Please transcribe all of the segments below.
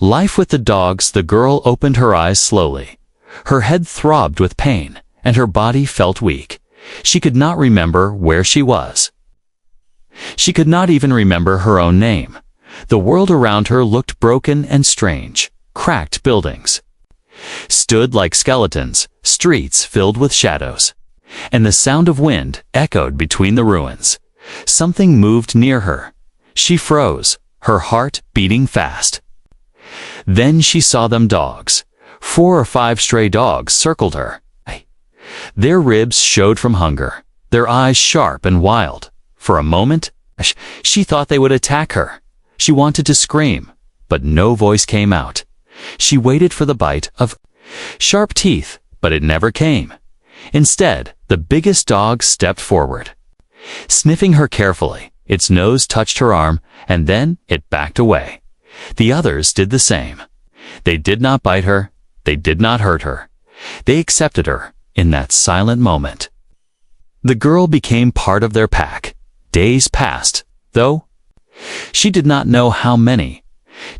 Life with the dogs. The girl opened her eyes slowly. Her head throbbed with pain, and her body felt weak. She could not remember where she was. She could not even remember her own name. The world around her looked broken and strange. Cracked buildings stood like skeletons, streets filled with shadows, and the sound of wind echoed between the ruins. Something moved near her. She froze, her heart beating fast. Then she saw them dogs. 4 or 5 stray dogs circled her. Their ribs showed from hunger, their eyes sharp and wild. For a moment, she thought they would attack her. She wanted to scream, but no voice came out. She waited for the bite of sharp teeth, but it never came. Instead, the biggest dog stepped forward. Sniffing her carefully, its nose touched her arm, and then it backed away. The others did the same. They did not bite her. They did not hurt her. They accepted her in that silent moment. The girl became part of their pack. Days passed, though. She did not know how many.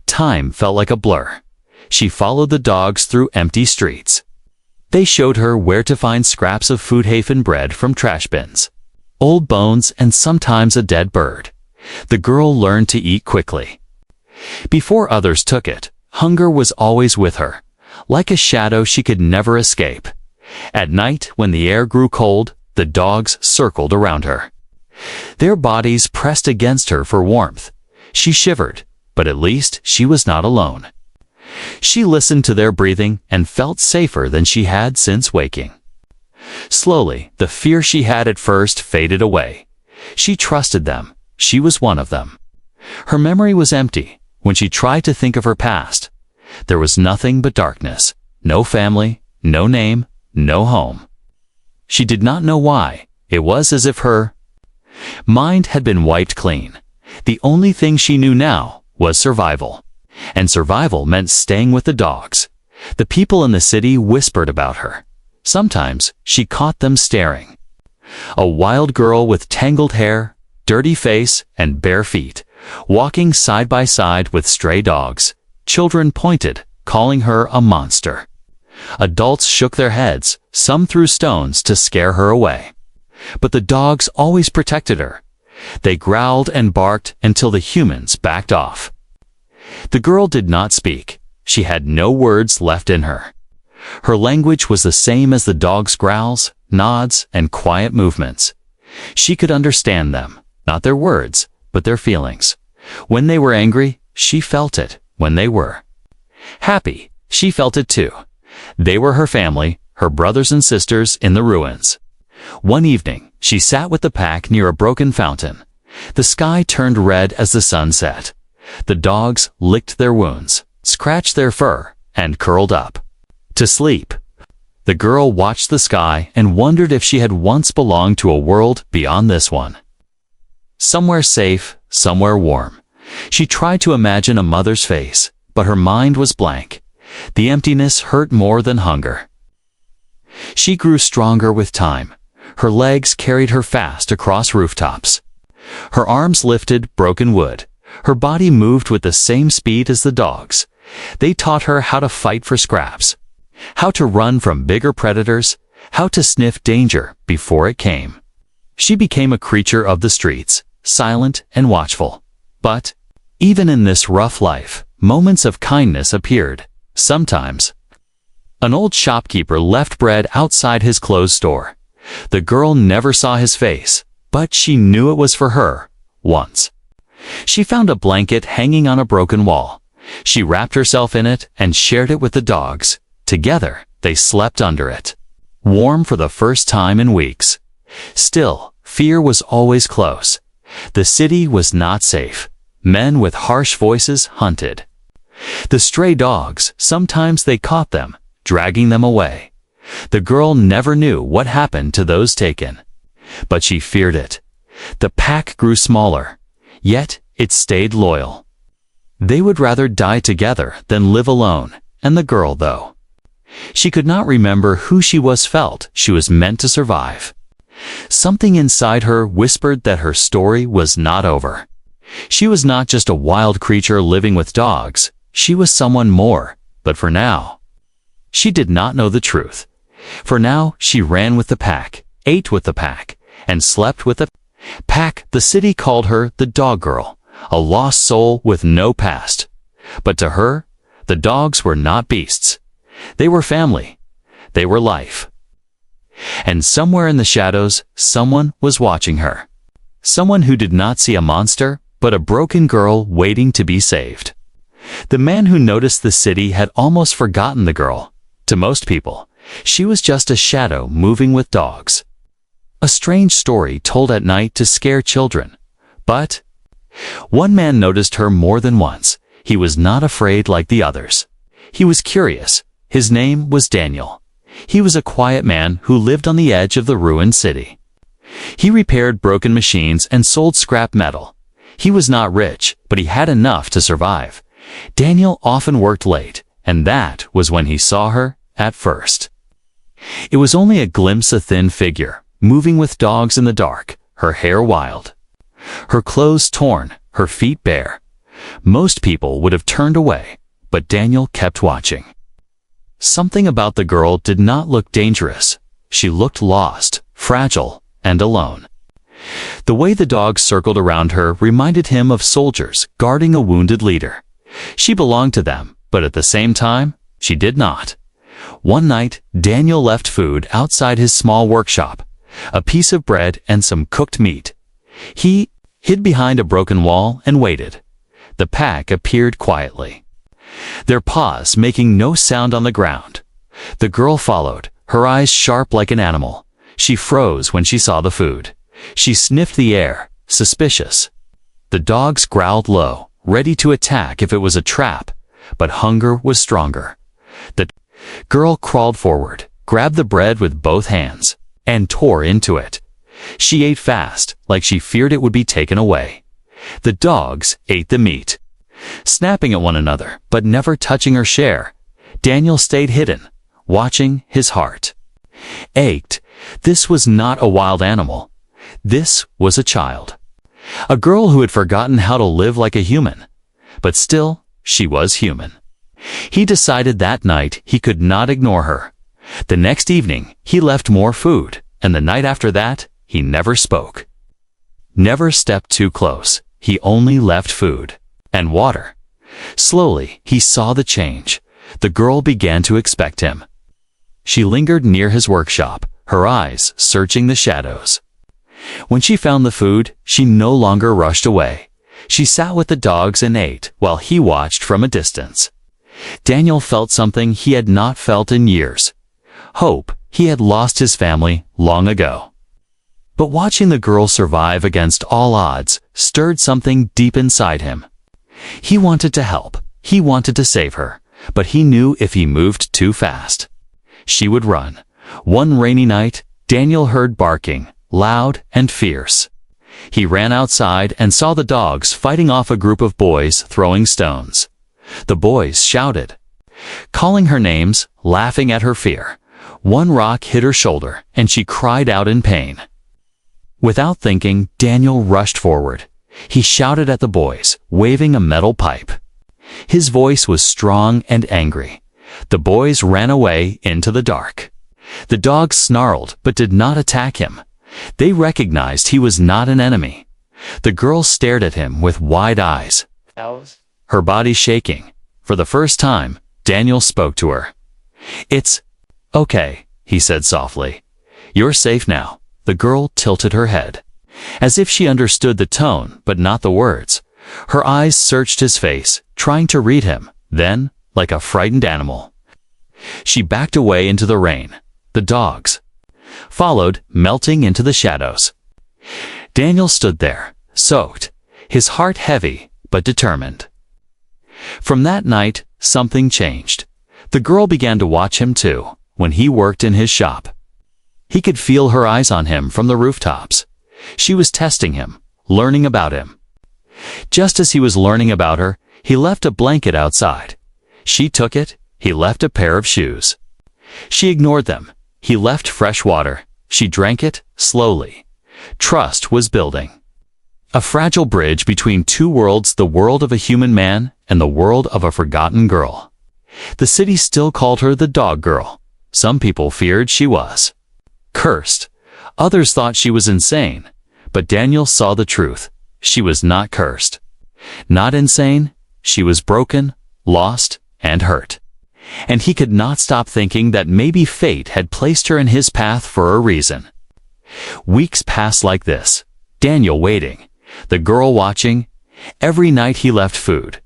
Time felt like a blur. She followed the dogs through empty streets. They showed her where to find scraps of food-haven bread from trash bins, old bones, and sometimes a dead bird. The girl learned to eat quickly. Before others took it, hunger was always with her, like a shadow she could never escape. At night, when the air grew cold, the dogs circled around her. Their bodies pressed against her for warmth. She shivered, but at least she was not alone. She listened to their breathing and felt safer than she had since waking. Slowly, the fear she had at first faded away. She trusted them. She was one of them. Her memory was empty. When she tried to think of her past, there was nothing but darkness. No family, no name, no home. She did not know why. It was as if her mind had been wiped clean. The only thing she knew now was survival. And survival meant staying with the dogs. The people in the city whispered about her. Sometimes she caught them staring. A wild girl with tangled hair, dirty face, and bare feet, walking side by side with stray dogs. Children pointed, calling her a monster. Adults shook their heads, some threw stones to scare her away. But the dogs always protected her. They growled and barked until the humans backed off. The girl did not speak. She had no words left in her. Her language was the same as the dogs' growls, nods, and quiet movements. She could understand them, not their words, but their feelings. When they were angry, she felt it. When they were happy, she felt it too. They were her family, her brothers and sisters in the ruins. One evening, she sat with the pack near a broken fountain. The sky turned red as the sun set. The dogs licked their wounds, scratched their fur, and curled up to sleep. The girl watched the sky and wondered if she had once belonged to a world beyond this one. Somewhere safe, somewhere warm. She tried to imagine a mother's face, but her mind was blank. The emptiness hurt more than hunger. She grew stronger with time. Her legs carried her fast across rooftops. Her arms lifted broken wood. Her body moved with the same speed as the dogs. They taught her how to fight for scraps, how to run from bigger predators, how to sniff danger before it came. She became a creature of the streets, silent and watchful. But even in this rough life, moments of kindness appeared. Sometimes, an old shopkeeper left bread outside his closed store. The girl never saw his face, but she knew it was for her. Once, she found a blanket hanging on a broken wall. She wrapped herself in it and shared it with the dogs. Together, they slept under it, warm for the first time in weeks. Still, fear was always close. The city was not safe. Men with harsh voices hunted. The stray dogs, sometimes they caught them, dragging them away. The girl never knew what happened to those taken, but she feared it. The pack grew smaller, yet it stayed loyal. They would rather die together than live alone, and the girl, though she could not remember who she was, felt she was meant to survive. Something inside her whispered that her story was not over. She was not just a wild creature living with dogs. she was someone more, but for now, she did not know the truth. For now, she ran with the pack, ate with the pack, and slept with the pack. The city called her the dog girl, a lost soul with no past. But to her, the dogs were not beasts. They were family. They were life. And somewhere in the shadows, someone was watching her. Someone who did not see a monster, but a broken girl waiting to be saved. The man who noticed the city had almost forgotten the girl. To most people, she was just a shadow moving with dogs. A strange story told at night to scare children. But one man noticed her more than once. He was not afraid like the others. He was curious. His name was Daniel. He was a quiet man who lived on the edge of the ruined city. He repaired broken machines and sold scrap metal. He was not rich, but he had enough to survive. Daniel often worked late, and that was when he saw her at first. It was only a glimpse, a thin figure, moving with dogs in the dark, her hair wild, her clothes torn, her feet bare. Most people would have turned away, but Daniel kept watching. Something about the girl did not look dangerous. She looked lost, fragile, and alone. The way the dogs circled around her reminded him of soldiers guarding a wounded leader. She belonged to them, but at the same time, she did not. One night, Daniel left food outside his small workshop, a piece of bread and some cooked meat. He hid behind a broken wall and waited. The pack appeared quietly, their paws making no sound on the ground. The girl followed, her eyes sharp like an animal. She froze when she saw the food. She sniffed the air, suspicious. The dogs growled low, ready to attack if it was a trap, but hunger was stronger. The girl crawled forward, grabbed the bread with both hands, and tore into it. She ate fast, like she feared it would be taken away. The dogs ate the meat, snapping at one another, but never touching her share. Daniel stayed hidden, watching. His heart ached. This was not a wild animal. This was a child. A girl who had forgotten how to live like a human. But still, she was human. He decided that night he could not ignore her. The next evening, he left more food, and the night after that, he never spoke. Never stepped too close. He only left food and water. Slowly, he saw the change. The girl began to expect him. She lingered near his workshop, her eyes searching the shadows. When she found the food, she no longer rushed away. She sat with the dogs and ate while he watched from a distance. Daniel felt something he had not felt in years. Hope. He had lost his family long ago. But watching the girl survive against all odds stirred something deep inside him. He wanted to help. He wanted to save her. But he knew if he moved too fast, she would run. One rainy night, Daniel heard barking, loud and fierce. He ran outside and saw the dogs fighting off a group of boys throwing stones. The boys shouted, calling her names, laughing at her fear. One rock hit her shoulder, and she cried out in pain. Without thinking, Daniel rushed forward. He shouted at the boys, waving a metal pipe. His voice was strong and angry. The boys ran away into the dark. The dogs snarled but did not attack him. They recognized he was not an enemy. The girl stared at him with wide eyes, her body shaking. For the first time, Daniel spoke to her. "It's okay," he said softly. "You're safe now." The girl tilted her head, as if she understood the tone but not the words. Her eyes searched his face, trying to read him. Then, like a frightened animal, she backed away into the rain. The dogs followed, melting into the shadows. Daniel stood there, soaked, his heart heavy but determined. From that night, something changed. The girl began to watch him too, when he worked in his shop. He could feel her eyes on him from the rooftops. She was testing him, learning about him. Just as he was learning about her, he left a blanket outside. She took it. He left a pair of shoes. She ignored them. He left fresh water. She drank it, slowly. Trust was building. A fragile bridge between two worlds, the world of a human man and the world of a forgotten girl. The city still called her the dog girl. Some people feared she was cursed. Others thought she was insane. But Daniel saw the truth. She was not cursed. Not insane. She was broken, lost, and hurt. And he could not stop thinking that maybe fate had placed her in his path for a reason. Weeks passed like this. Daniel waiting. The girl watching. Every night he left food.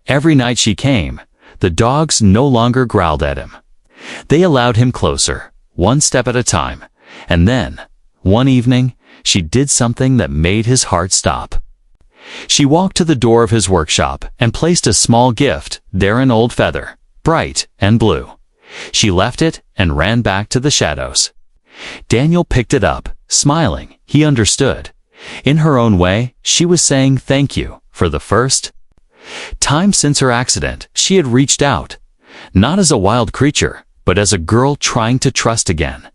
Every night she came. The dogs no longer growled at him. They allowed him closer, one step at a time. And then, one evening, she did something that made his heart stop. She walked to the door of his workshop and placed a small gift there, an old feather, bright and blue. She left it and ran back to the shadows. Daniel picked it up, smiling. He understood. In her own way, she was saying thank you for the first time since her accident. She had reached out, not as a wild creature, but as a girl trying to trust again.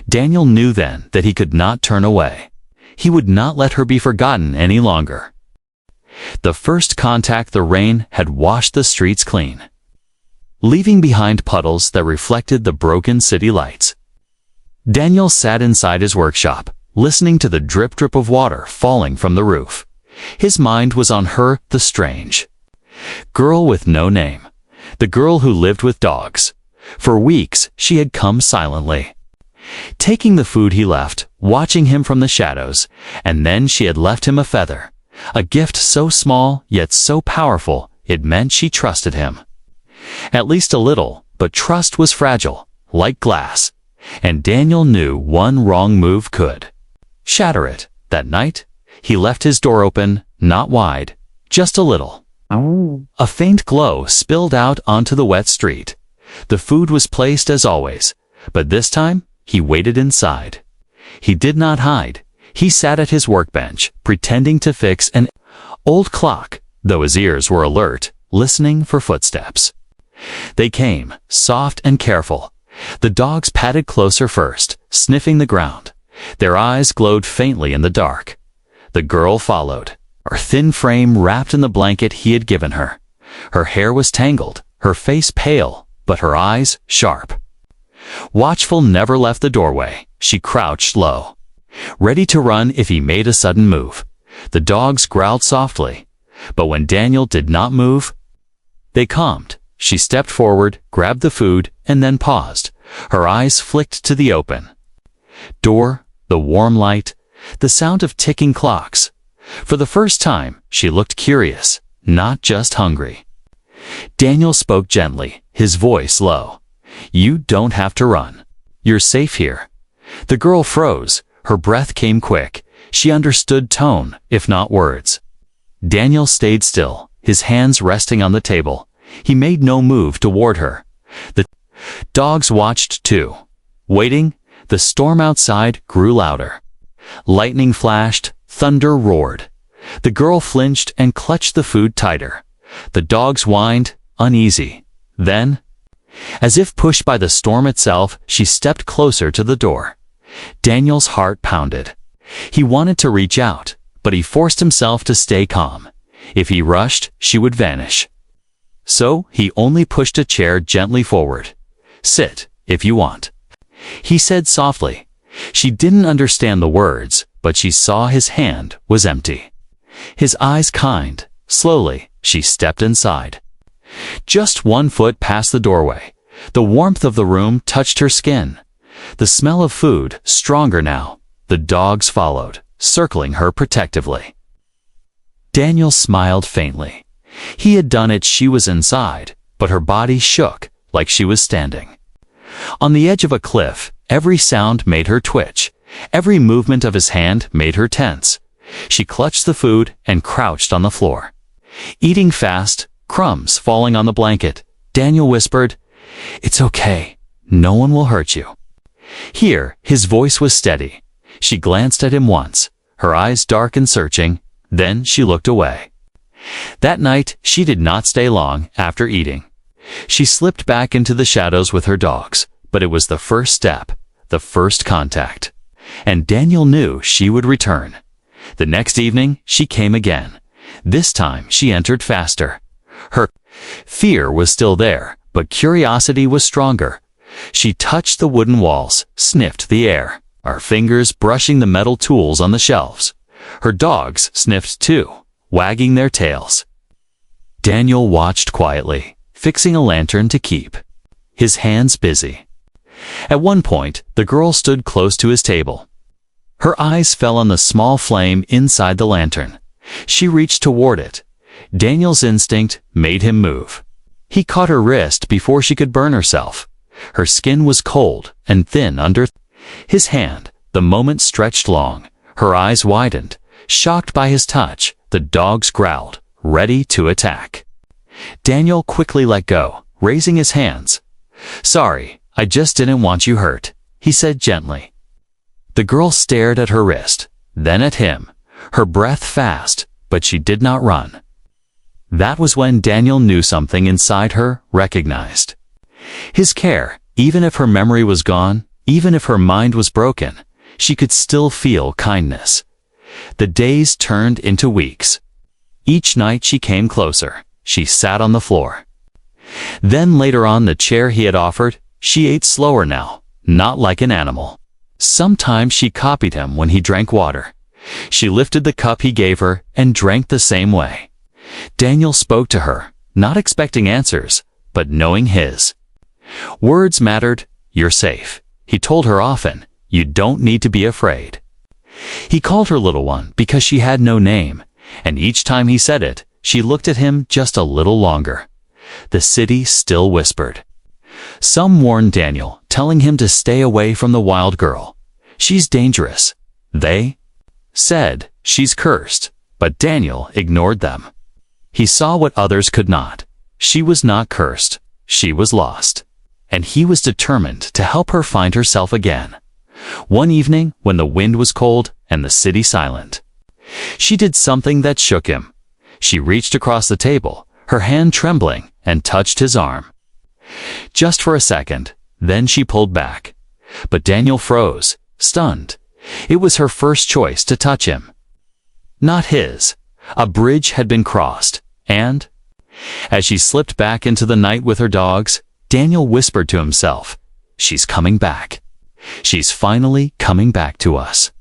Daniel knew then that he could not turn away. He would not let her be forgotten any longer. The first contact, the rain had washed the streets clean, leaving behind puddles that reflected the broken city lights. Daniel sat inside his workshop, listening to the drip-drip of water falling from the roof. His mind was on her, the strange girl with no name, the girl who lived with dogs. For weeks, she had come silently, taking the food he left, watching him from the shadows, and then she had left him a feather, a gift so small yet so powerful it meant she trusted him. At least a little, but trust was fragile, like glass, and Daniel knew one wrong move could shatter it. That night, he left his door open, not wide, just a little. A faint glow spilled out onto the wet street. The food was placed as always, but this time, he waited inside. He did not hide. He sat at his workbench, pretending to fix an old clock, though his ears were alert, listening for footsteps. They came, soft and careful. The dogs padded closer first, sniffing the ground. Their eyes glowed faintly in the dark. The girl followed, her thin frame wrapped in the blanket he had given her. Her hair was tangled, her face pale, but her eyes sharp. Watchful, never left the doorway. She crouched low, ready to run if he made a sudden move. The dogs growled softly, but when Daniel did not move, they calmed. She stepped forward, grabbed the food, and then paused. Her eyes flicked to the open door, the warm light, the sound of ticking clocks. For the first time, she looked curious, not just hungry. Daniel spoke gently, his voice low. "You don't have to run. You're safe here." The girl froze. Her breath came quick. She understood tone, if not words. Daniel stayed still, his hands resting on the table. He made no move toward her. The dogs watched too, waiting. The storm outside grew louder. Lightning flashed, thunder roared. The girl flinched and clutched the food tighter. The dogs whined, uneasy. Then, as if pushed by the storm itself, she stepped closer to the door. Daniel's heart pounded. He wanted to reach out, but he forced himself to stay calm. If he rushed, she would vanish. So he only pushed a chair gently forward. "Sit, if you want," he said softly. She didn't understand the words, but she saw his hand was empty. His eyes kind. Slowly, she stepped inside. Just 1 foot past the doorway. The warmth of the room touched her skin. The smell of food, stronger now. The dogs followed, circling her protectively. Daniel smiled faintly. He had done it. She was inside, but her body shook like she was standing on the edge of a cliff. Every sound made her twitch. Every movement of his hand made her tense. She clutched the food and crouched on the floor, eating fast, crumbs falling on the blanket. Daniel whispered, "It's okay. No one will hurt you." Here, his voice was steady. She glanced at him once, her eyes dark and searching. Then she looked away. That night, she did not stay long after eating. She slipped back into the shadows with her dogs, but it was the first step, the first contact. And Daniel knew she would return. The next evening, she came again. This time, she entered faster. Her fear was still there, but curiosity was stronger. She touched the wooden walls, sniffed the air, her fingers brushing the metal tools on the shelves. Her dogs sniffed too, wagging their tails. Daniel watched quietly, fixing a lantern to keep, his hands busy. At one point, the girl stood close to his table. Her eyes fell on the small flame inside the lantern. She reached toward it. Daniel's instinct made him move. He caught her wrist before she could burn herself. Her skin was cold and thin under his hand. The moment stretched long. Her eyes widened. Shocked by his touch, the dogs growled, ready to attack. Daniel quickly let go, raising his hands. "Sorry, I just didn't want you hurt," he said gently. The girl stared at her wrist, then at him, her breath fast, but she did not run. That was when Daniel knew something inside her recognized his care. Even if her memory was gone, even if her mind was broken, she could still feel kindness. The days turned into weeks. Each night she came closer. She sat on the floor. Then later on the chair he had offered, she ate slower now, not like an animal. Sometimes she copied him when he drank water. She lifted the cup he gave her and drank the same way. Daniel spoke to her, not expecting answers, but knowing his words mattered. "You're safe," he told her often. "You don't need to be afraid." He called her little one because she had no name, and each time he said it, she looked at him just a little longer. The city still whispered. Some warned Daniel, telling him to stay away from the wild girl. "She's dangerous." They said, "She's cursed," but Daniel ignored them. He saw what others could not. She was not cursed. She was lost. And he was determined to help her find herself again. One evening, when the wind was cold and the city silent, she did something that shook him. She reached across the table, her hand trembling, and touched his arm. Just for a second, then she pulled back. But Daniel froze, stunned. It was her first choice to touch him, not his. A bridge had been crossed, and as she slipped back into the night with her dogs, Daniel whispered to himself, "She's coming back. She's finally coming back to us."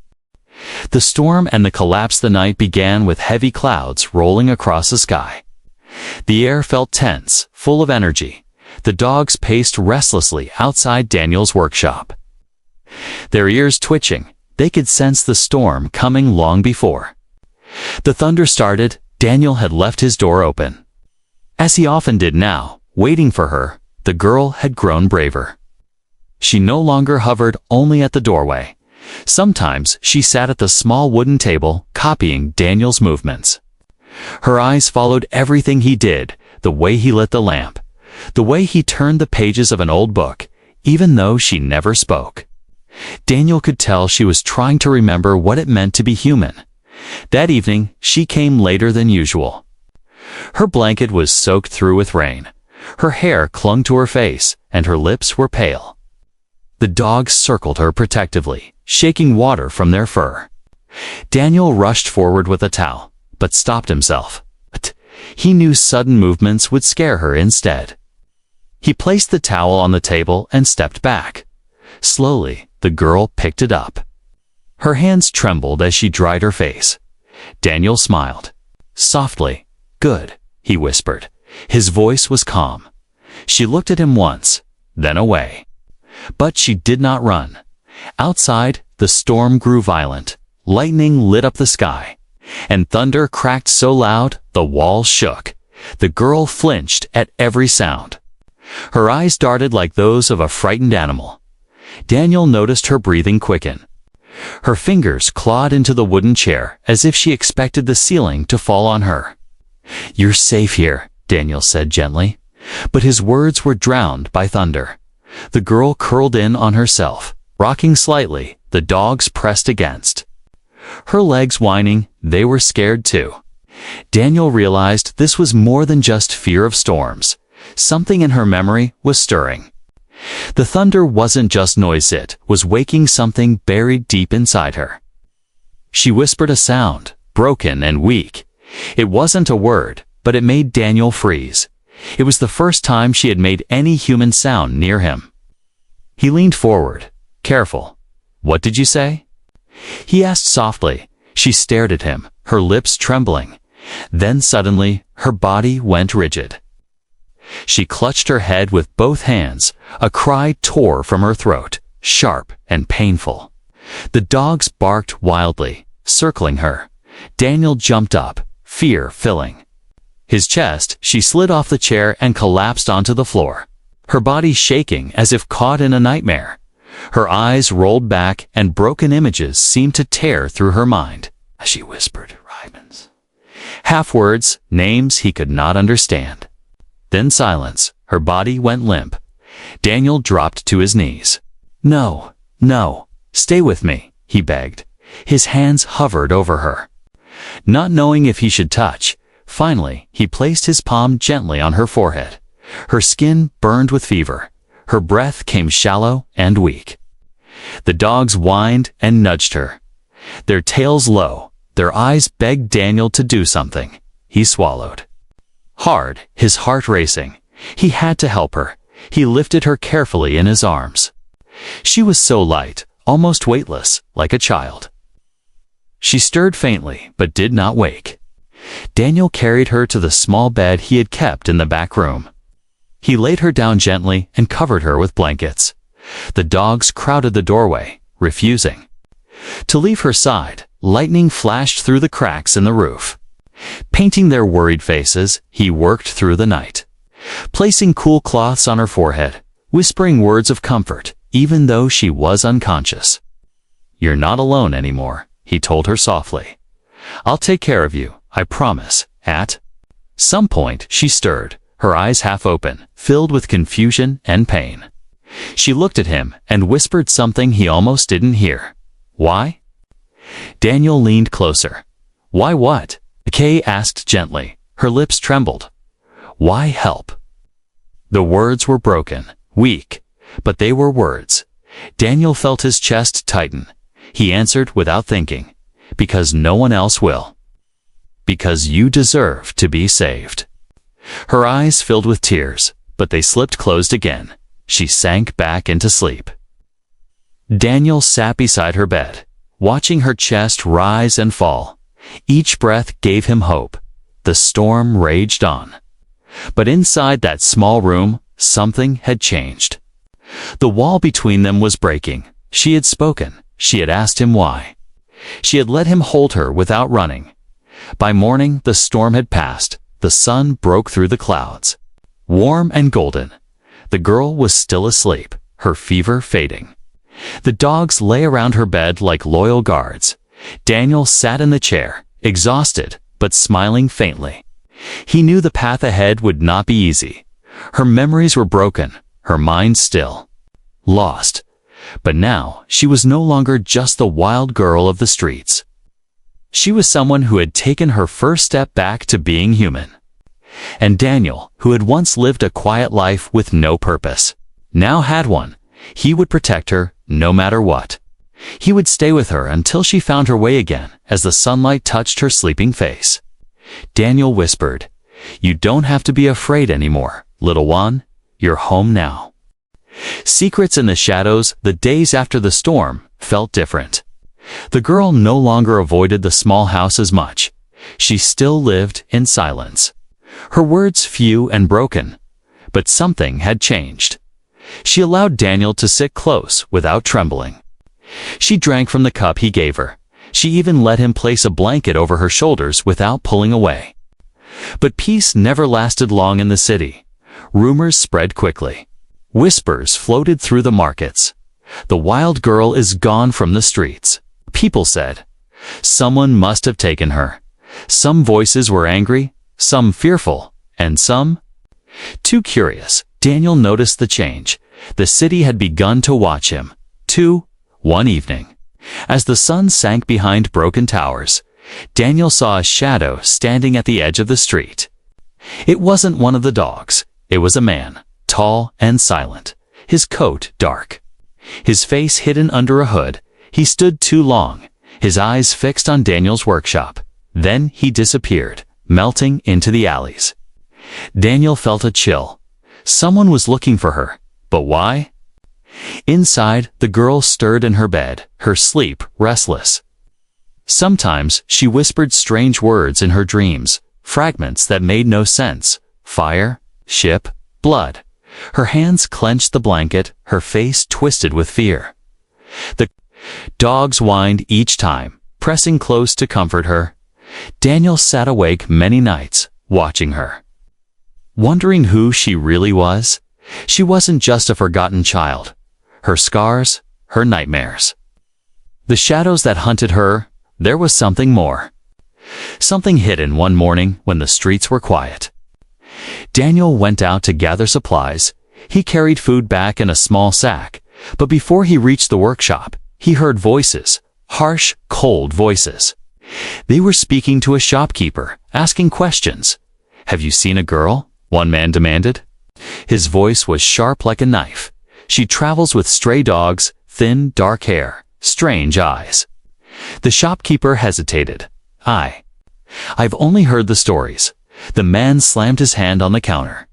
The storm and the collapse the night began with heavy clouds rolling across the sky. The air felt tense, full of energy. The dogs paced restlessly outside Daniel's workshop, their ears twitching. They could sense the storm coming long before. The thunder started. Daniel had left his door open. As he often did now, waiting for her, the girl had grown braver. She no longer hovered only at the doorway. Sometimes she sat at the small wooden table, copying Daniel's movements. Her eyes followed everything he did, the way he lit the lamp, the way he turned the pages of an old book, even though she never spoke. Daniel could tell she was trying to remember what it meant to be human. That evening, she came later than usual. Her blanket was soaked through with rain. Her hair clung to her face, and her lips were pale. The dogs circled her protectively, shaking water from their fur. Daniel rushed forward with a towel, but stopped himself. He knew sudden movements would scare her instead. He placed the towel on the table and stepped back. Slowly, the girl picked it up. Her hands trembled as she dried her face. Daniel smiled. Softly. "Good," he whispered. His voice was calm. She looked at him once, then away. But she did not run. Outside, the storm grew violent. Lightning lit up the sky, and thunder cracked so loud the walls shook. The girl flinched at every sound. Her eyes darted like those of a frightened animal. Daniel noticed her breathing quicken. Her fingers clawed into the wooden chair as if she expected the ceiling to fall on her. "You're safe here," Daniel said gently, but his words were drowned by thunder. The girl curled in on herself, rocking slightly, the dogs pressed against her legs whining. They were scared too. Daniel realized this was more than just fear of storms. Something in her memory was stirring. The thunder wasn't just noise, it was waking something buried deep inside her. She whispered a sound, broken and weak. It wasn't a word, but it made Daniel freeze. It was the first time she had made any human sound near him. He leaned forward. Careful. What did you say? He asked softly. She stared at him, her lips trembling. Then suddenly, her body went rigid. She clutched her head with both hands. A cry tore from her throat, sharp and painful. The dogs barked wildly, circling her. Daniel jumped up, fear filling his chest. She slid off the chair and collapsed onto the floor, her body shaking as if caught in a nightmare. Her eyes rolled back and broken images seemed to tear through her mind. As she whispered, Rymans. Half words, names he could not understand. Then silence. Her body went limp. Daniel dropped to his knees. No, no, stay with me, he begged. His hands hovered over her. Not knowing if he should touch, finally he placed his palm gently on her forehead. Her skin burned with fever. Her breath came shallow and weak. The dogs whined and nudged her, their tails low. Their eyes begged Daniel to do something. He swallowed hard, his heart racing. He had to help her. He lifted her carefully in his arms. She was so light, almost weightless, like a child. She stirred faintly, but did not wake. Daniel carried her to the small bed he had kept in the back room. He laid her down gently and covered her with blankets. The dogs crowded the doorway, refusing to leave her side. Lightning flashed through the cracks in the roof. Painting their worried faces, he worked through the night, placing cool cloths on her forehead, whispering words of comfort, even though she was unconscious. You're not alone anymore, he told her softly. I'll take care of you, I promise. At some point, she stirred, her eyes half open, filled with confusion and pain. She looked at him and whispered something he almost didn't hear. Why? Daniel leaned closer. Why what? Kay asked gently. Her lips trembled. Why help? The words were broken, weak, but they were words. Daniel felt his chest tighten. He answered without thinking. Because no one else will. Because you deserve to be saved. Her eyes filled with tears, but they slipped closed again. She sank back into sleep. Daniel sat beside her bed, watching her chest rise and fall. Each breath gave him hope. The storm raged on. But inside that small room, something had changed. The wall between them was breaking. She had spoken. She had asked him why. She had let him hold her without running. By morning, the storm had passed. The sun broke through the clouds, warm and golden. The girl was still asleep, her fever fading. The dogs lay around her bed like loyal guards. Daniel sat in the chair, exhausted, but smiling faintly. He knew the path ahead would not be easy. Her memories were broken, her mind still lost. But now, she was no longer just the wild girl of the streets. She was someone who had taken her first step back to being human. And Daniel, who had once lived a quiet life with no purpose, now had one. He would protect her, no matter what. He would stay with her until she found her way again, as the sunlight touched her sleeping face. Daniel whispered, You don't have to be afraid anymore, little one. You're home now. Secrets in the shadows, the days after the storm, felt different. The girl no longer avoided the small house as much. She still lived in silence. Her words few and broken. But something had changed. She allowed Daniel to sit close without trembling. She drank from the cup he gave her. She even let him place a blanket over her shoulders without pulling away. But peace never lasted long in the city. Rumors spread quickly. Whispers floated through the markets. The wild girl is gone from the streets. People said. Someone must have taken her. Some voices were angry, some fearful, and some too curious. Daniel noticed the change. The city had begun to watch him. One evening, as the sun sank behind broken towers, Daniel saw a shadow standing at the edge of the street. It wasn't one of the dogs. It was a man, tall and silent, his coat dark, his face hidden under a hood. He stood too long, his eyes fixed on Daniel's workshop. Then he disappeared, melting into the alleys. Daniel felt a chill. Someone was looking for her, but why? Inside, the girl stirred in her bed, her sleep restless. Sometimes she whispered strange words in her dreams, fragments that made no sense. Fire, ship, blood. Her hands clenched the blanket, her face twisted with fear. The dogs whined each time, pressing close to comfort her. Daniel sat awake many nights, watching her, wondering who she really was. She wasn't just a forgotten child. Her scars, her nightmares. The shadows that hunted her, there was something more. Something hidden one morning when the streets were quiet. Daniel went out to gather supplies. He carried food back in a small sack, but before he reached the workshop, he heard voices, harsh, cold voices. They were speaking to a shopkeeper, asking questions. "Have you seen a girl?" one man demanded. His voice was sharp like a knife. "She travels with stray dogs, thin, dark hair, strange eyes." The shopkeeper hesitated. I've only heard the stories." The man slammed his hand on the counter.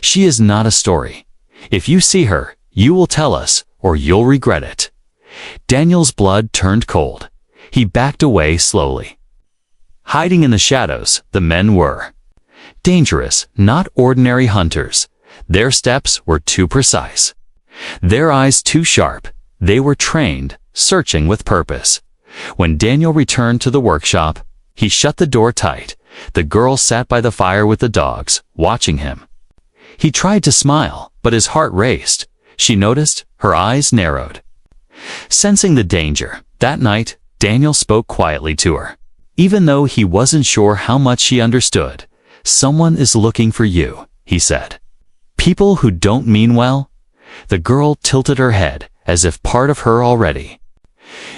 "She is not a story. If you see her, you will tell us, or you'll regret it." Daniel's blood turned cold. He backed away slowly. Hiding in the shadows, the men were dangerous, not ordinary hunters. Their steps were too precise. Their eyes too sharp. They were trained, searching with purpose. When Daniel returned to the workshop, he shut the door tight. The girl sat by the fire with the dogs, watching him. He tried to smile, but his heart raced. She noticed, her eyes narrowed. Sensing the danger, that night, Daniel spoke quietly to her. Even though he wasn't sure how much she understood, "Someone is looking for you," he said. "People who don't mean well?" The girl tilted her head, as if part of her already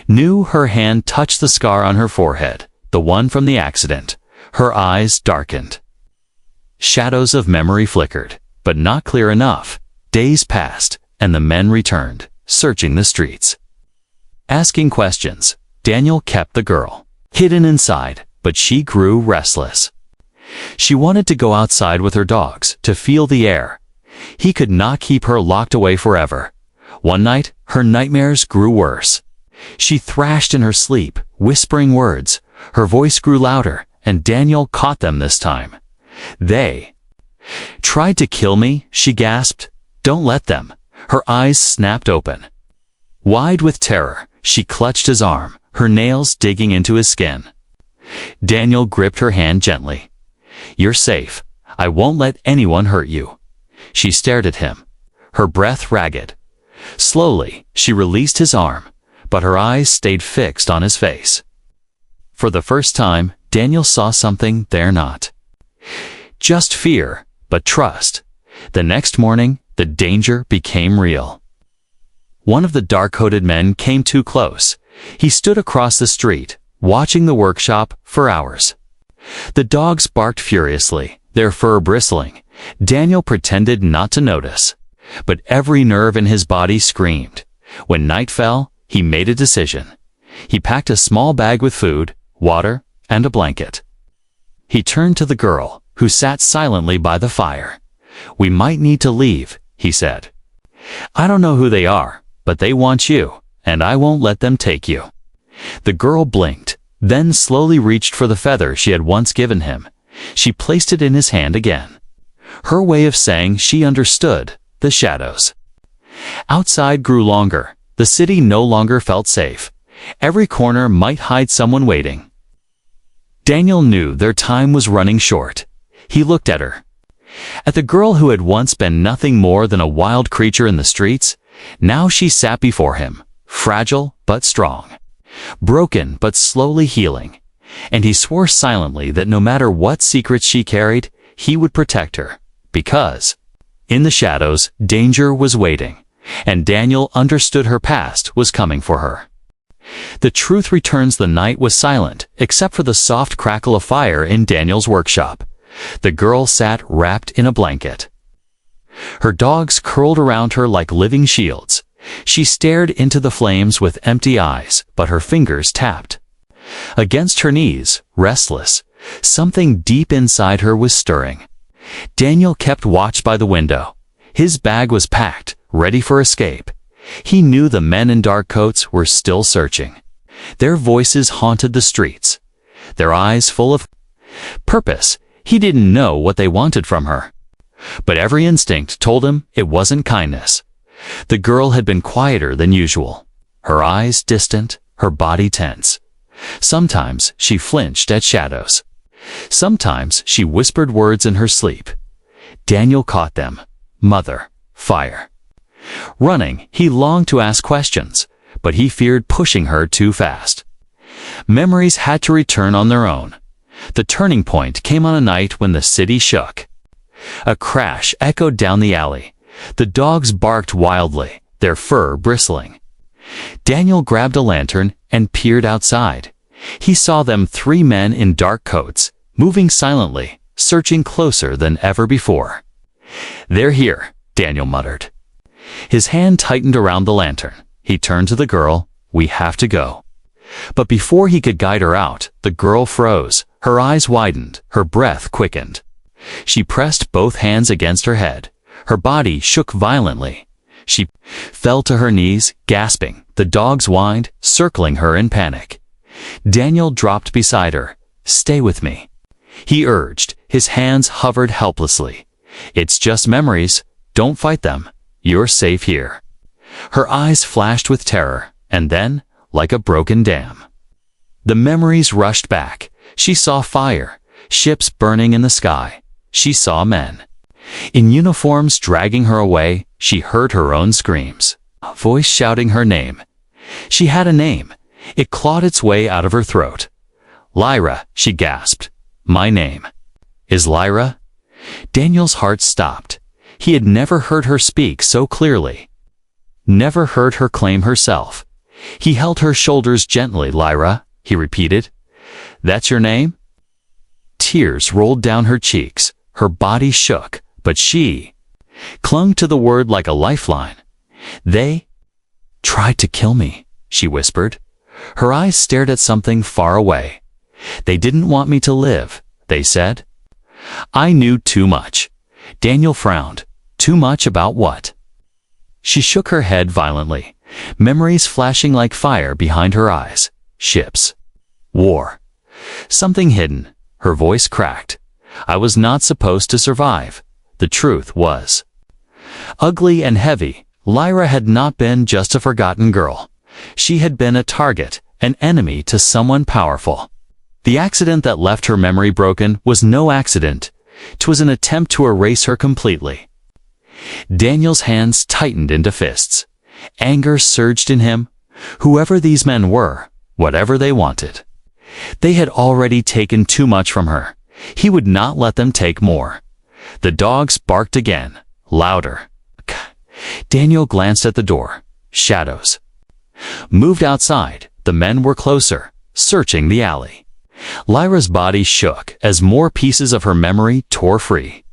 knew. Her hand touched the scar on her forehead, the one from the accident. Her eyes darkened. Shadows of memory flickered, but not clear enough. Days passed, and the men returned, searching the streets, asking questions. Daniel kept the girl hidden inside, but she grew restless. She wanted to go outside with her dogs, to feel the air. He could not keep her locked away forever. One night, her nightmares grew worse. She thrashed in her sleep, whispering words. Her voice grew louder, and Daniel caught them this time. "They tried to kill me," she gasped. "Don't let them." Her eyes snapped open. Wide with terror, she clutched his arm, her nails digging into his skin. Daniel gripped her hand gently. "You're safe. I won't let anyone hurt you." She stared at him, her breath ragged. Slowly, she released his arm, but her eyes stayed fixed on his face. For the first time, Daniel saw something there not just fear, but trust. The next morning, the danger became real. One of the dark-coated men came too close. He stood across the street, watching the workshop for hours. The dogs barked furiously, their fur bristling. Daniel pretended not to notice, but every nerve in his body screamed. When night fell, he made a decision. He packed a small bag with food, water, and a blanket. He turned to the girl, who sat silently by the fire. "We might need to leave," he said. "I don't know who they are, but they want you, and I won't let them take you." The girl blinked, then slowly reached for the feather she had once given him. She placed it in his hand again. Her way of saying she understood the shadows. Outside grew longer. The city no longer felt safe. Every corner might hide someone waiting. Daniel knew their time was running short. He looked at her. At the girl who had once been nothing more than a wild creature in the streets. Now she sat before him, fragile but strong, broken but slowly healing. And he swore silently that no matter what secrets she carried, he would protect her. Because in the shadows, danger was waiting, and Daniel understood her past was coming for her. The truth returns. The night was silent, except for the soft crackle of fire in Daniel's workshop. The girl sat wrapped in a blanket. Her dogs curled around her like living shields. She stared into the flames with empty eyes, but her fingers tapped, Against her knees, restless, something deep inside her was stirring. Daniel kept watch by the window. His bag was packed, ready for escape. He knew the men in dark coats were still searching. Their voices haunted the streets, their eyes full of purpose. He didn't know what they wanted from her, but every instinct told him it wasn't kindness. The girl had been quieter than usual, her eyes distant, her body tense. Sometimes she flinched at shadows. Sometimes she whispered words in her sleep. Daniel caught them. Mother, fire. Running, he longed to ask questions, but he feared pushing her too fast. Memories had to return on their own. The turning point came on a night when the city shook. A crash echoed down the alley. The dogs barked wildly, their fur bristling. Daniel grabbed a lantern and peered outside. He saw them, 3 men in dark coats, moving silently, searching closer than ever before. "They're here," Daniel muttered. His hand tightened around the lantern. He turned to the girl. "We have to go." But before he could guide her out, the girl froze. Her eyes widened, her breath quickened. She pressed both hands against her head. Her body shook violently. She fell to her knees, gasping. The dogs whined, circling her in panic. Daniel dropped beside her. "Stay with me," he urged. His hands hovered helplessly. "It's just memories. Don't fight them. You're safe here." Her eyes flashed with terror, and then, like a broken dam, the memories rushed back. She saw fire, ships burning in the sky. She saw men in uniforms dragging her away. She heard her own screams, a voice shouting her name. She had a name. It clawed its way out of her throat. "Lyra," she gasped. "My name is Lyra." Daniel's heart stopped. He had never heard her speak so clearly, never heard her claim herself. He held her shoulders gently. "Lyra," he repeated. "That's your name?" Tears rolled down her cheeks. Her body shook, but she clung to the word like a lifeline. "They tried to kill me," she whispered. Her eyes stared at something far away. "They didn't want me to live, they said." "I knew too much." Daniel frowned. "Too much about what?" She shook her head violently, memories flashing like fire behind her eyes. Ships. War. Something hidden. Her voice cracked. "I was not supposed to survive." The truth was ugly and heavy. Lyra had not been just a forgotten girl. She had been a target, an enemy to someone powerful. The accident that left her memory broken was no accident. 'Twas an attempt to erase her completely. Daniel's hands tightened into fists. Anger surged in him. Whoever these men were, whatever they wanted, they had already taken too much from her. He would not let them take more. The dogs barked again, louder. Daniel glanced at the door. Shadows moved outside. The men were closer, searching the alley. Lyra's body shook as more pieces of her memory tore free.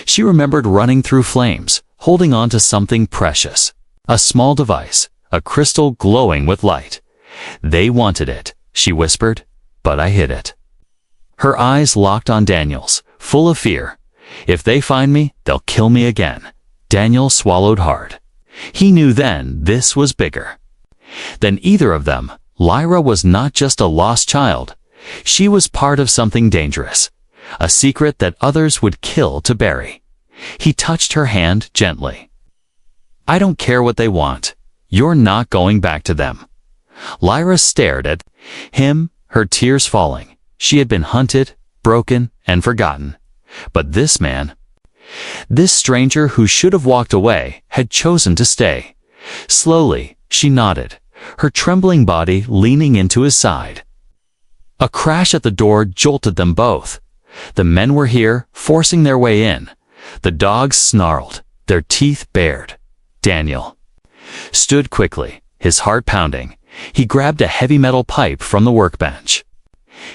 She remembered running through flames, holding on to something precious. A small device, a crystal glowing with light. "They wanted it," she whispered, "but I hid it." Her eyes locked on Daniel's, full of fear. "If they find me, they'll kill me again." Daniel swallowed hard. He knew then this was bigger than either of them. Lyra was not just a lost child. She was part of something dangerous, a secret that others would kill to bury. He touched her hand gently. "I don't care what they want. You're not going back to them." Lyra stared at him, her tears falling. She had been hunted, broken, and forgotten. But this man, this stranger who should have walked away, had chosen to stay. Slowly, she nodded, her trembling body leaning into his side. A crash at the door jolted them both. The men were here, forcing their way in. The dogs snarled, their teeth bared. Daniel stood quickly, his heart pounding. He grabbed a heavy metal pipe from the workbench.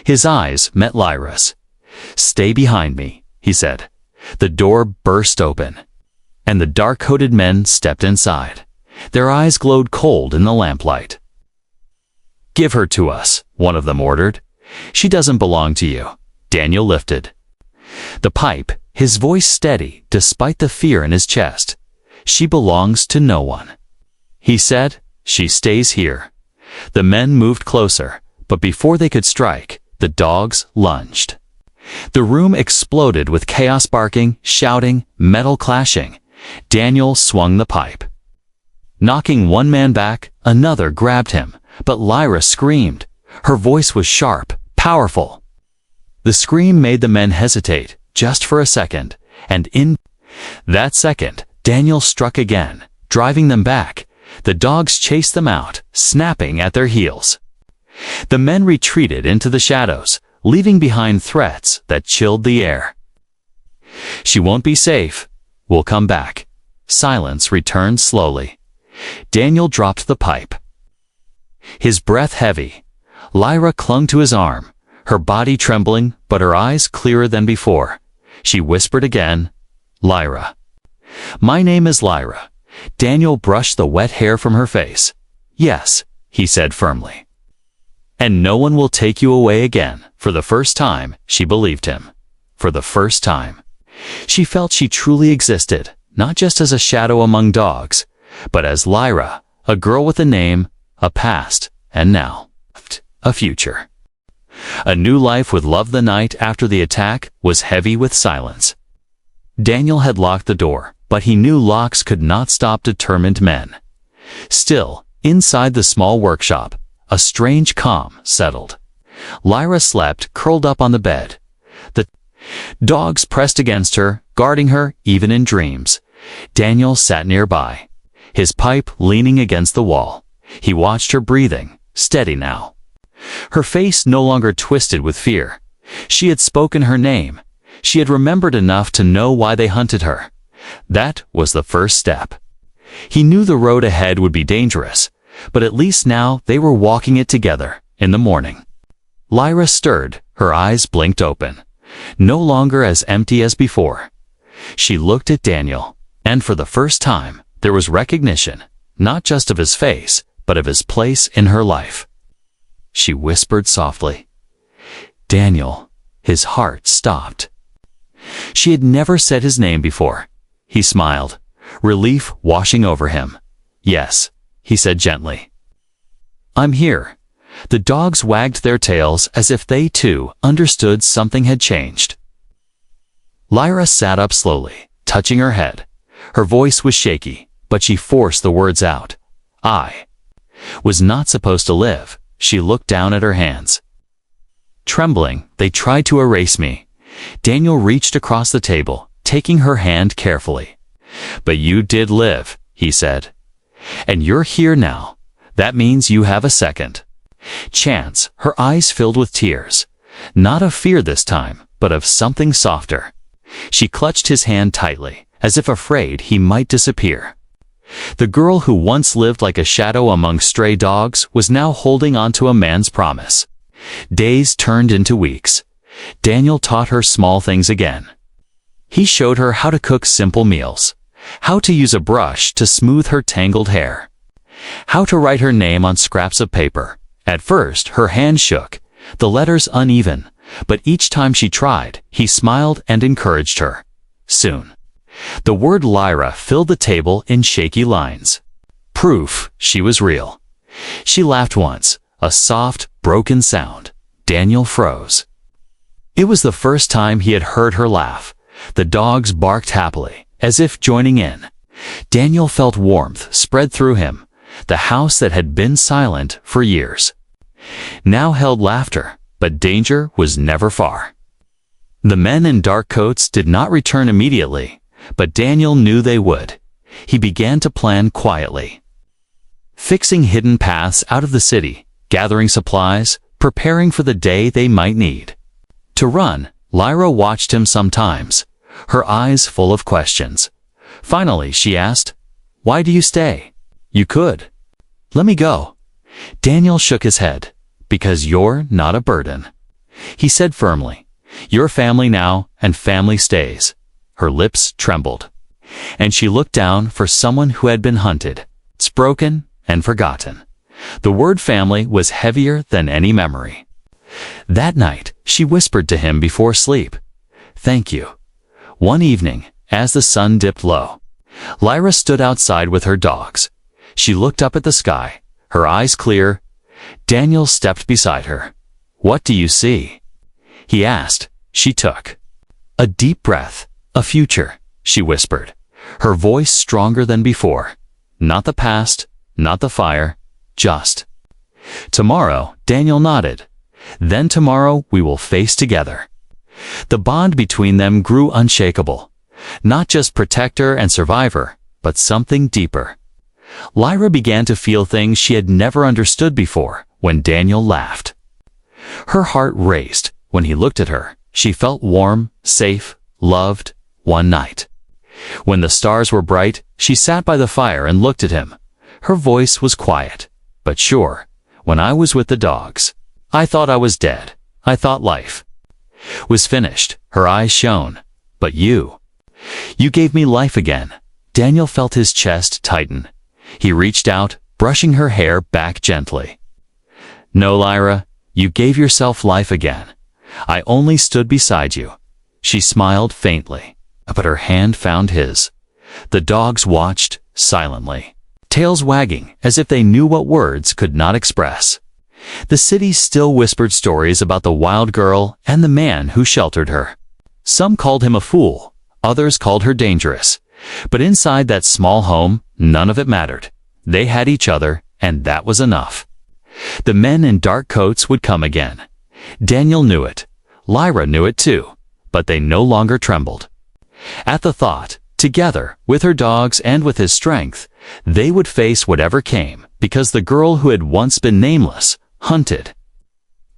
His eyes met Lyra's. "Stay behind me," he said. The door burst open, and the dark-coated men stepped inside. Their eyes glowed cold in the lamplight. "Give her to us," one of them ordered. "She doesn't belong to you." Daniel lifted the pipe, his voice steady despite the fear in his chest. "She belongs to no one," he said. "She stays here." The men moved closer, but before they could strike, the dogs lunged. The room exploded with chaos, barking, shouting, metal clashing. Daniel swung the pipe. Knocking one man back, another grabbed him, but Lyra screamed. Her voice was sharp, powerful. The scream made the men hesitate, just for a second, and in that second, Daniel struck again, driving them back. The dogs chased them out, snapping at their heels. The men retreated into the shadows, leaving behind threats that chilled the air. "She won't be safe. We'll come back." Silence returned slowly. Daniel dropped the pipe, his breath heavy. Lyra clung to his arm, her body trembling, but her eyes clearer than before. She whispered again, "Lyra." "My name is Lyra." Daniel brushed the wet hair from her face. "Yes," he said firmly. "And no one will take you away again." For the first time, she believed him. For the first time. She felt she truly existed, not just as a shadow among dogs, but as Lyra, a girl with a name, a past, and now, a future. A new life with love. The night after the attack was heavy with silence. Daniel had locked the door, but he knew locks could not stop determined men. Still, inside the small workshop, a strange calm settled. Lyra slept curled up on the bed. The dogs pressed against her, guarding her even in dreams. Daniel sat nearby, his pipe leaning against the wall. He watched her breathing, steady now. Her face no longer twisted with fear. She had spoken her name. She had remembered enough to know why they hunted her. That was the first step. He knew the road ahead would be dangerous, but at least now they were walking it together in the morning. Lyra stirred, her eyes blinked open, no longer as empty as before. She looked at Daniel, and for the first time, there was recognition, not just of his face, but of his place in her life. She whispered softly, "Daniel." His heart stopped. She had never said his name before. He smiled, relief washing over him. "Yes," he said gently. "I'm here." The dogs wagged their tails as if they too understood something had changed. Lyra sat up slowly, touching her head. Her voice was shaky, but she forced the words out. "I was not supposed to live." She looked down at her hands. Trembling, they tried to erase me. Daniel reached across the table, taking her hand carefully. "But you did live," he said. "And you're here now. That means you have a second chance." Her eyes filled with tears, not of fear this time, but of something softer. She clutched his hand tightly, as if afraid he might disappear. The girl who once lived like a shadow among stray dogs was now holding on to a man's promise. Days turned into weeks. Daniel taught her small things again. He showed her how to cook simple meals, how to use a brush to smooth her tangled hair, how to write her name on scraps of paper. At first, her hand shook, the letters uneven, but each time she tried, he smiled and encouraged her. Soon, the word Lyra filled the table in shaky lines. Proof she was real. She laughed once, a soft, broken sound. Daniel froze. It was the first time he had heard her laugh. The dogs barked happily, as if joining in. Daniel felt warmth spread through him. The house that had been silent for years now held laughter, but danger was never far. The men in dark coats did not return immediately, but Daniel knew they would. He began to plan quietly, fixing hidden paths out of the city, gathering supplies, preparing for the day they might need to run. Lyra watched him sometimes, her eyes full of questions. Finally, she asked, "Why do you stay? You could. Let me go." Daniel shook his head. "Because you're not a burden," he said firmly. "You're family now, and family stays." Her lips trembled, and she looked down for someone who had been hunted, broken, and forgotten. The word family was heavier than any memory. That night, she whispered to him before sleep, "Thank you." One evening, as the sun dipped low, Lyra stood outside with her dogs. She looked up at the sky, her eyes clear. Daniel stepped beside her. "What do you see?" he asked. She took a deep breath. "A future," she whispered, her voice stronger than before. "Not the past, not the fire, just tomorrow." Daniel nodded. "Then tomorrow we will face together." The bond between them grew unshakable. Not just protector and survivor, but something deeper. Lyra began to feel things she had never understood before when Daniel laughed. Her heart raced when he looked at her. She felt warm, safe, loved. One night, when the stars were bright, she sat by the fire and looked at him. Her voice was quiet, but sure. "When I was with the dogs, I thought I was dead. I thought life was finished." Her eyes shone. "But you gave me life again." Daniel felt his chest tighten. He reached out, brushing her hair back gently. "No, Lyra, you gave yourself life again. I only stood beside you." She smiled faintly, but her hand found his. The dogs watched, silently, tails wagging as if they knew what words could not express. The city still whispered stories about the wild girl and the man who sheltered her. Some called him a fool, others called her dangerous. But inside that small home, none of it mattered. They had each other, and that was enough. The men in dark coats would come again. Daniel knew it. Lyra knew it too, but they no longer trembled. At the thought, together, with her dogs and with his strength, they would face whatever came, because the girl who had once been nameless, hunted,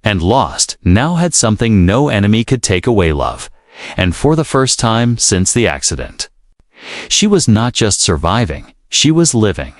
and lost, now had something no enemy could take away: love. And for the first time since the accident, she was not just surviving, she was living.